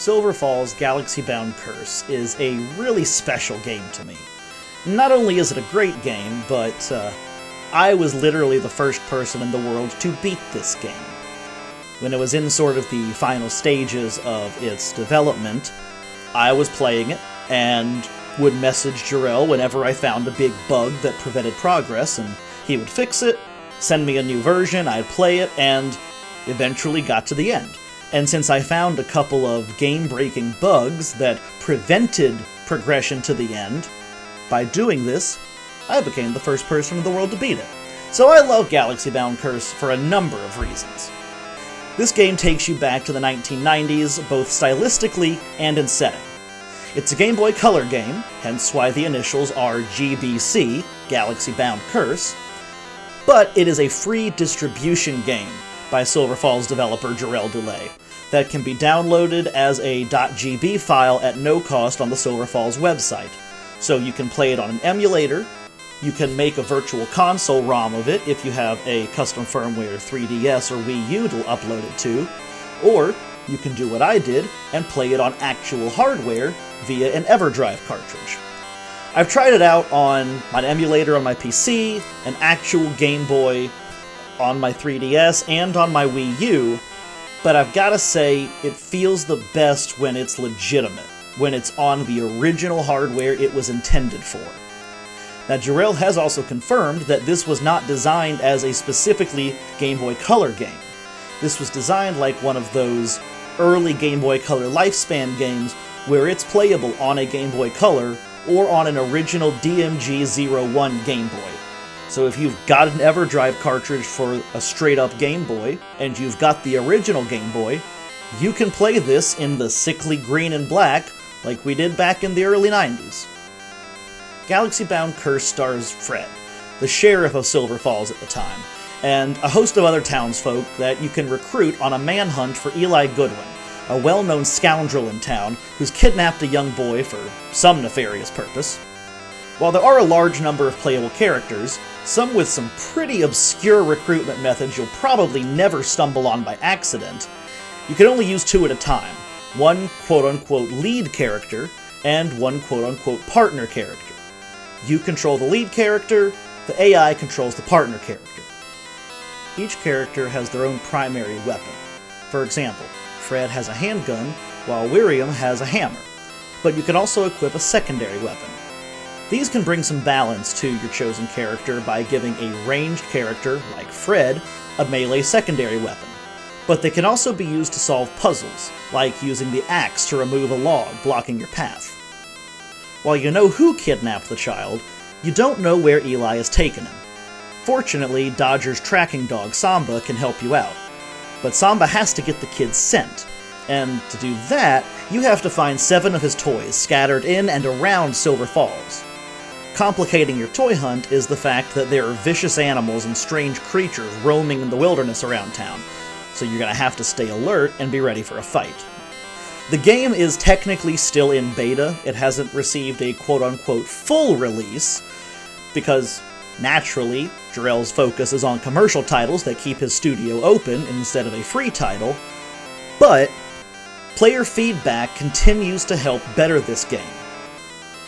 Silver Falls Galaxy Bound Curse is a really special game to me. Not only is it a great game, but I was literally the first person in the world to beat this game. When it was in sort of the final stages of its development, I was playing it and would message Jarrell whenever I found a big bug that prevented progress, and he would fix it, send me a new version, I'd play it, and eventually got to the end. And since I found a couple of game-breaking bugs that prevented progression to the end, by doing this, I became the first person in the world to beat it. So I love Galaxy Bound Curse for a number of reasons. This game takes you back to the 1990s, both stylistically and in setting. It's a Game Boy Color game, hence why the initials are GBC, Galaxy Bound Curse, but it is a free distribution game by Silver Falls developer Jarrell Delay that can be downloaded as a .gb file at no cost on the Silver Falls website. So you can play it on an emulator, you can make a virtual console ROM of it if you have a custom firmware 3DS or Wii U to upload it to, or you can do what I did and play it on actual hardware via an Everdrive cartridge. I've tried it out on an emulator on my PC, an actual Game Boy on my 3DS, and on my Wii U, but I've gotta say, it feels the best when it's legitimate, when it's on the original hardware it was intended for. Now, Jarrell has also confirmed that this was not designed as a specifically Game Boy Color game. This was designed like one of those early Game Boy Color lifespan games where it's playable on a Game Boy Color or on an original DMG-01 Game Boy. So if you've got an Everdrive cartridge for a straight-up Game Boy, and you've got the original Game Boy, you can play this in the sickly green and black like we did back in the early 90s. Galaxy Bound Curse stars Fred, the sheriff of Silver Falls at the time, and a host of other townsfolk that you can recruit on a manhunt for Eli Goodwin, a well-known scoundrel in town who's kidnapped a young boy for some nefarious purpose. While there are a large number of playable characters, some with some pretty obscure recruitment methods you'll probably never stumble on by accident, you can only use two at a time, one quote-unquote lead character and one quote-unquote partner character. You control the lead character, the AI controls the partner character. Each character has their own primary weapon. For example, Fred has a handgun, while Wiriam has a hammer, but you can also equip a secondary weapon. These can bring some balance to your chosen character by giving a ranged character, like Fred, a melee secondary weapon. But they can also be used to solve puzzles, like using the axe to remove a log blocking your path. While you know who kidnapped the child, you don't know where Eli has taken him. Fortunately, Dodger's tracking dog Samba can help you out, but Samba has to get the kid's scent, and to do that, you have to find 7 of his toys scattered in and around Silver Falls. Complicating your toy hunt is the fact that there are vicious animals and strange creatures roaming in the wilderness around town, so you're gonna have to stay alert and be ready for a fight. The game is technically still in beta. It hasn't received a quote-unquote full release, because naturally, Jarrell's focus is on commercial titles that keep his studio open instead of a free title, but player feedback continues to help better this game.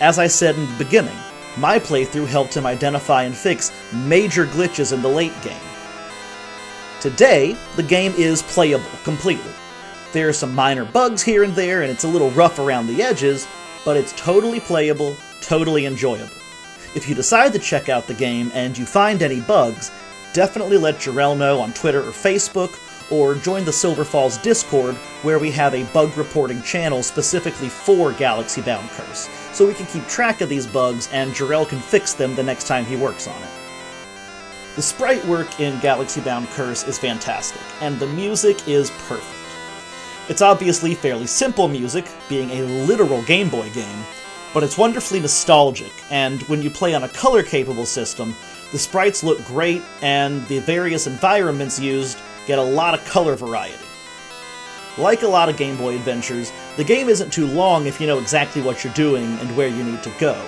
As I said in the beginning, my playthrough helped him identify and fix major glitches in the late game. Today, the game is playable completely. There are some minor bugs here and there, and it's a little rough around the edges, but it's totally playable, totally enjoyable. If you decide to check out the game and you find any bugs, definitely let Jarrell know on Twitter or Facebook, or join the Silver Falls Discord, where we have a bug reporting channel specifically for Galaxy Bound Curse, so we can keep track of these bugs and Jarrell can fix them the next time he works on it. The sprite work in Galaxy Bound Curse is fantastic, and the music is perfect. It's obviously fairly simple music, being a literal Game Boy game, but it's wonderfully nostalgic, and when you play on a color-capable system, the sprites look great, and the various environments used get a lot of color variety. Like a lot of Game Boy adventures, the game isn't too long if you know exactly what you're doing and where you need to go,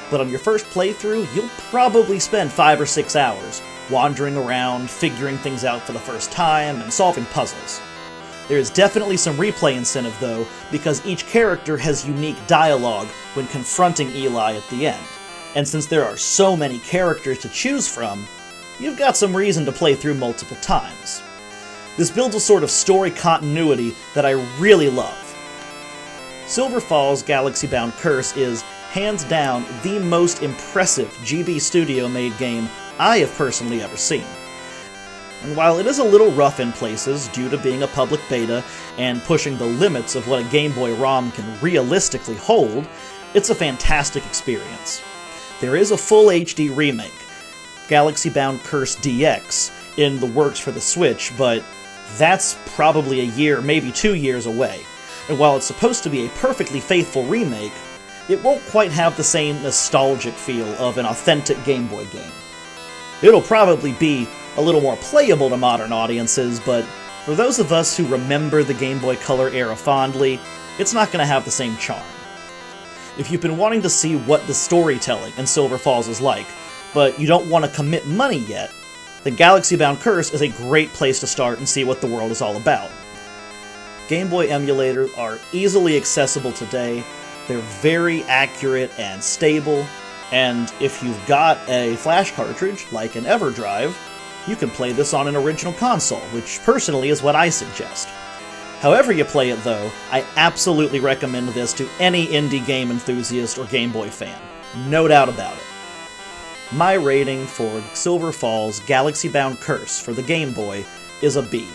but on your first playthrough, you'll probably spend 5 or 6 hours wandering around, figuring things out for the first time, and solving puzzles. There is definitely some replay incentive though, because each character has unique dialogue when confronting Eli at the end. And since there are so many characters to choose from, you've got some reason to play through multiple times. This builds a sort of story continuity that I really love. Silver Falls Galaxy Bound Curse is, hands down, the most impressive GB Studio-made game I have personally ever seen. And while it is a little rough in places due to being a public beta and pushing the limits of what a Game Boy ROM can realistically hold, it's a fantastic experience. There is a full HD remake, Galaxy Bound Curse DX, in the works for the Switch, but that's probably a year, maybe 2 years away. And while it's supposed to be a perfectly faithful remake, it won't quite have the same nostalgic feel of an authentic Game Boy game. It'll probably be a little more playable to modern audiences, but for those of us who remember the Game Boy Color era fondly, it's not going to have the same charm. If you've been wanting to see what the storytelling in Silver Falls is like, but you don't want to commit money yet, then Galaxy Bound Curse is a great place to start and see what the world is all about. Game Boy emulators are easily accessible today, they're very accurate and stable, and if you've got a flash cartridge, like an Everdrive, you can play this on an original console, which personally is what I suggest. However you play it though, I absolutely recommend this to any indie game enthusiast or Game Boy fan. No doubt about it. My rating for Silver Falls Galaxy Bound Curse for the Game Boy is a B.